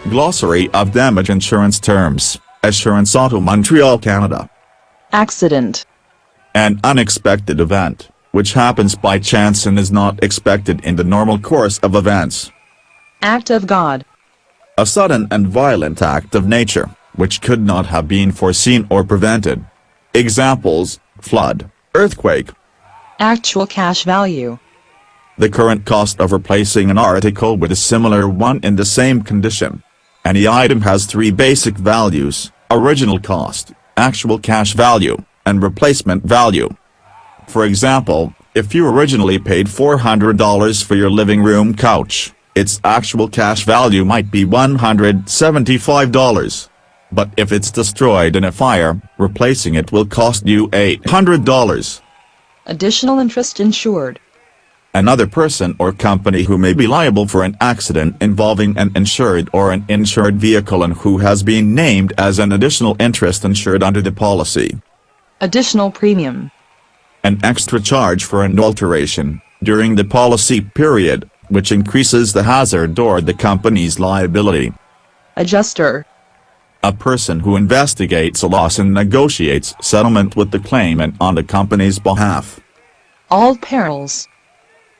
Glossary of damage insurance terms, Assurance Auto Montreal, Canada. Accident. An unexpected event, which happens by chance and is not expected in the normal course of events. Act of God. A sudden and violent act of nature, which could not have been foreseen or prevented. Examples: flood, earthquake. Actual cash value. The current cost of replacing an article with a similar one in the same condition. Any item has three basic values: original cost, actual cash value, and replacement value. For example, if you originally paid $400 for your living room couch, its actual cash value might be $175. But if it's destroyed in a fire, replacing it will cost you $800. Additional interest insured. Another person or company who may be liable for an accident involving an insured or an insured vehicle and who has been named as an additional interest insured under the policy. Additional premium. An extra charge for an alteration, during the policy period, which increases the hazard or the company's liability. Adjuster. A person who investigates a loss and negotiates settlement with the claimant on the company's behalf. All perils.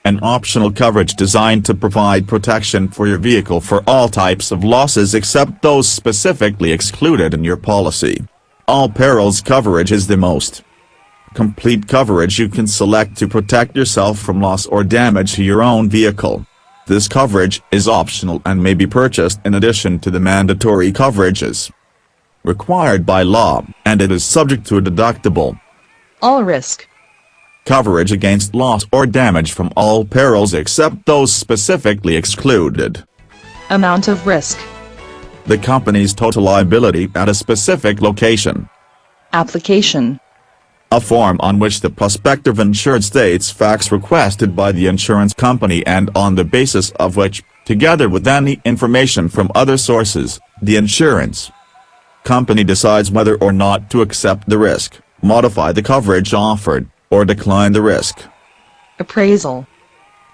An optional coverage designed to provide protection for your vehicle for all types of losses except those specifically excluded in your policy. All perils coverage is the most complete coverage you can select to protect yourself from loss or damage to your own vehicle. This coverage is optional and may be purchased in addition to the mandatory coverages required by law, and it is subject to a deductible. All risk. Coverage against loss or damage from all perils except those specifically excluded. Amount of risk. The company's total liability at a specific location. Application. A form on which the prospective insured states facts requested by the insurance company and on the basis of which, together with any information from other sources, the insurance company decides whether or not to accept the risk, modify the coverage offered, or decline the risk. Appraisal.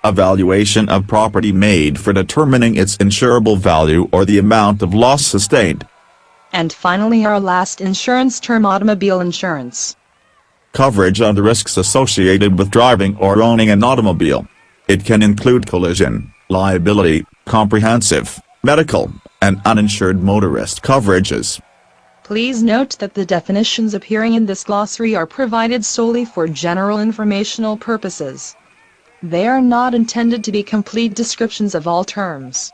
A valuation of property made for determining its insurable value or the amount of loss sustained. And finally our last insurance term, automobile insurance. Coverage on the risks associated with driving or owning an automobile. It can include collision, liability, comprehensive, medical, and uninsured motorist coverages. Please note that the definitions appearing in this glossary are provided solely for general informational purposes. They are not intended to be complete descriptions of all terms.